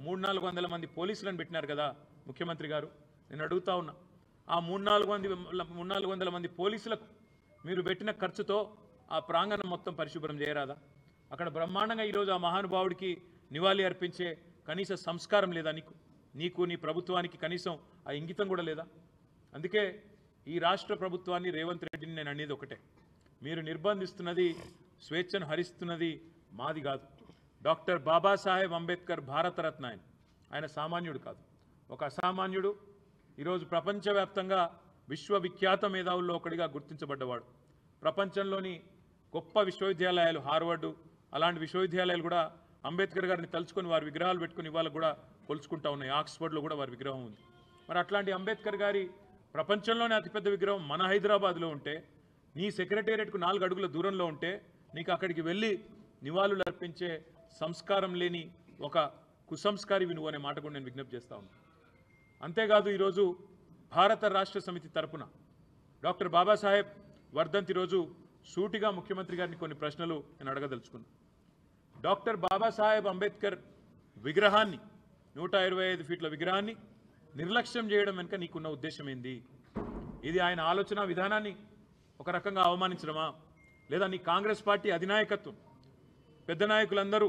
300-400 మంది పోలీసులను పెట్టినారు కదా ముఖ్యమంత్రి గారు. నేను అడుగుతా ఉన్నా, ఆ 300-400 మంది పోలీసులకు మీరు పెట్టిన ఖర్చుతో ఆ ప్రాంగణం మొత్తం పరిశుభ్రం చేయరాదా? అక్కడ బ్రహ్మాండంగా ఈరోజు ఆ మహానుభావుడికి నివాళి అర్పించే కనీస సంస్కారం లేదా నీకు నీ ప్రభుత్వానికి కనీసం ఆ ఇంగితం కూడా లేదా? అందుకే ఈ రాష్ట్ర ప్రభుత్వాన్ని రేవంత్ రెడ్డిని నేను అనేది ఒకటే, మీరు నిర్బంధిస్తున్నది, స్వేచ్ఛను హరిస్తున్నది మాది కాదు. డాక్టర్ బాబాసాహెబ్ అంబేద్కర్ భారతరత్న ఆయన సామాన్యుడు కాదు, ఒక అసామాన్యుడు. ఈరోజు ప్రపంచవ్యాప్తంగా విశ్వవిఖ్యాత మేధావుల్లో ఒకటిగా గుర్తించబడ్డవాడు. ప్రపంచంలోని గొప్ప విశ్వవిద్యాలయాలు, హార్వర్డు అలాంటి విశ్వవిద్యాలయాలు కూడా అంబేద్కర్ గారిని తలుచుకొని వారి విగ్రహాలు పెట్టుకుని ఇవాళ కూడా కొలుచుకుంటా ఉన్నాయి. ఆక్స్ఫర్డ్లో కూడా వారి విగ్రహం ఉంది. మరి అట్లాంటి అంబేద్కర్ గారి ప్రపంచంలోనే అతిపెద్ద విగ్రహం మన హైదరాబాద్లో ఉంటే, నీ సెక్రటేరియట్కు 4 అడుగుల దూరంలో ఉంటే, నీకు అక్కడికి వెళ్ళి నివాళులు అర్పించే సంస్కారం లేని ఒక కుసంస్కారివి నువ్వు అనే మాట కూడా నేను విజ్ఞప్తి చేస్తా ఉన్నాను. అంతేకాదు, ఈరోజు భారత రాష్ట్ర సమితి తరపున డాక్టర్ బాబాసాహెబ్ వర్ధంతి రోజు సూటిగా ముఖ్యమంత్రి గారిని కొన్ని ప్రశ్నలు నేను అడగదలుచుకున్నాను. డాక్టర్ బాబాసాహెబ్ అంబేద్కర్ విగ్రహాన్ని, 125 ఫీట్ల విగ్రహాన్ని నిర్లక్ష్యం చేయడం వెనుక నీకున్న ఉద్దేశం ఏంది? ఇది ఆయన ఆలోచన విధానాన్ని ఒక రకంగా అవమానించడమా, లేదా నీ కాంగ్రెస్ పార్టీ అధినాయకత్వం పెద్ద నాయకులందరూ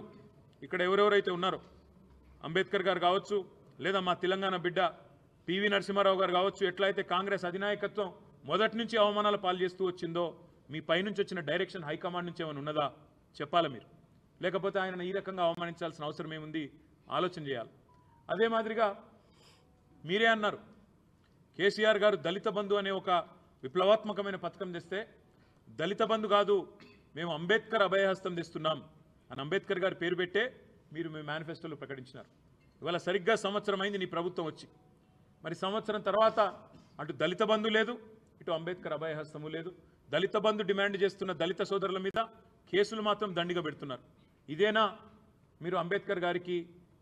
ఇక్కడ ఎవరెవరైతే ఉన్నారో, అంబేద్కర్ గారు కావచ్చు, లేదా మా తెలంగాణ బిడ్డ పివి నరసింహారావు గారు కావచ్చు, ఎట్లయితే కాంగ్రెస్ అధినాయకత్వం మొదటి నుంచి అవమానాల పాలు చేస్తూ వచ్చిందో, మీ పైనుంచి వచ్చిన డైరెక్షన్ హైకమాండ్ నుంచి ఏమైనా ఉన్నదా చెప్పాలా మీరు? లేకపోతే ఆయన ఈ రకంగా అవమానించాల్సిన అవసరం ఏముంది? ఆలోచన చేయాలి. అదే మాదిరిగా మీరే అన్నారు, కేసీఆర్ గారు దళిత బంధు అనే ఒక విప్లవాత్మకమైన పథకం తెస్తే, దళిత బంధు కాదు మేము అంబేద్కర్ అభయహస్తం తెస్తున్నాం అని అంబేద్కర్ గారు పేరు పెట్టే మీరు మీ మేనిఫెస్టోలో ప్రకటించినారు. ఇవాళ సరిగ్గా సంవత్సరం అయింది నీ ప్రభుత్వం వచ్చి. మరి సంవత్సరం తర్వాత అటు దళిత బంధు లేదు, ఇటు అంబేద్కర్ అభయహస్తము లేదు. దళిత బంధు డిమాండ్ చేస్తున్న దళిత సోదరుల మీద కేసులు మాత్రం దండిగా పెడుతున్నారు. ఇదేనా మీరు అంబేద్కర్ గారికి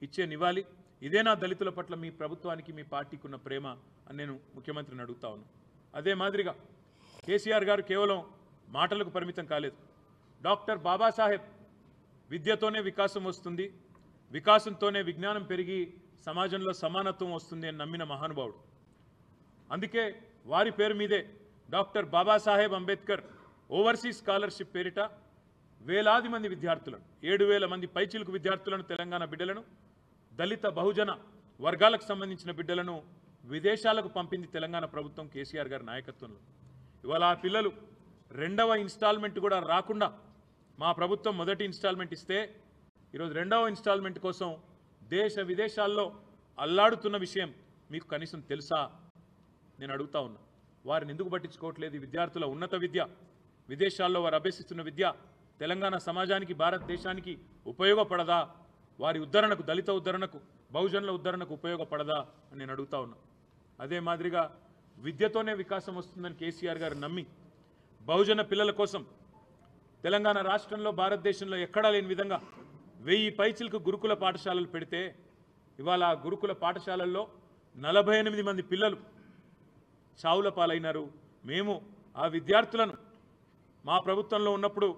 ఇచ్చే నివాళి? ఇదేనా దళితుల పట్ల మీ ప్రభుత్వానికి మీ పార్టీకి ఉన్న ప్రేమ అని నేను ముఖ్యమంత్రిని అడుగుతా ఉన్నాను. అదే మాదిరిగా కేసీఆర్ గారు కేవలం మాటలకు పరిమితం కాలేదు. డాక్టర్ బాబాసాహెబ్ విద్యతోనే వికాసం వస్తుంది, వికాసంతోనే విజ్ఞానం పెరిగి సమాజంలో సమానత్వం వస్తుంది అని నమ్మిన మహానుభావుడు. అందుకే వారి పేరు మీదే doctor Babasaheb Ambedkar overseas scholarship పేరిట వేలాది మంది విద్యార్థులను, 7,000 మంది పైచిలుకు విద్యార్థులను, తెలంగాణ బిడ్డలను, దళిత బహుజన వర్గాలకు సంబంధించిన బిడ్డలను విదేశాలకు పంపింది తెలంగాణ ప్రభుత్వం కేసీఆర్ గారి నాయకత్వంలో. ఇవాళ ఆ పిల్లలు 2వ ఇన్స్టాల్మెంట్ కూడా రాకుండా మా ప్రభుత్వం మొదటి ఇన్స్టాల్మెంట్ ఇస్తే, ఈరోజు 2వ ఇన్స్టాల్మెంట్ కోసం దేశ విదేశాల్లో అల్లాడుతున్న విషయం మీకు కనీసం తెలుసా? నేను అడుగుతా ఉన్నా. వారిని ఎందుకు పట్టించుకోవట్లేదు? విద్యార్థుల ఉన్నత విద్య, విదేశాల్లో వారు అభ్యసిస్తున్న విద్య తెలంగాణ సమాజానికి, భారతదేశానికి ఉపయోగపడదా? వారి ఉద్ధరణకు, దళిత ఉద్ధరణకు, బహుజనుల ఉద్ధరణకు ఉపయోగపడదా అని నేను అడుగుతా ఉన్నా. అదే మాదిరిగా విద్యతోనే వికాసం వస్తుందని కేసీఆర్ గారు నమ్మి బహుజన పిల్లల కోసం తెలంగాణ రాష్ట్రంలో, భారతదేశంలో ఎక్కడా లేని విధంగా 1000 పైచిలకు గురుకుల పాఠశాలలు పెడితే, ఇవాళ ఆ గురుకుల పాఠశాలల్లో 48 మంది పిల్లలు చావుల పాలైనారు. మేము ఆ విద్యార్థులను మా ప్రభుత్వంలో ఉన్నప్పుడు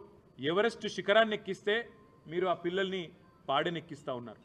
ఎవరెస్ట్ శిఖరాన్ని ఎక్కిస్తే మీరు ఆ పిల్లల్ని పాడెనెక్కిస్తూ ఉన్నారు.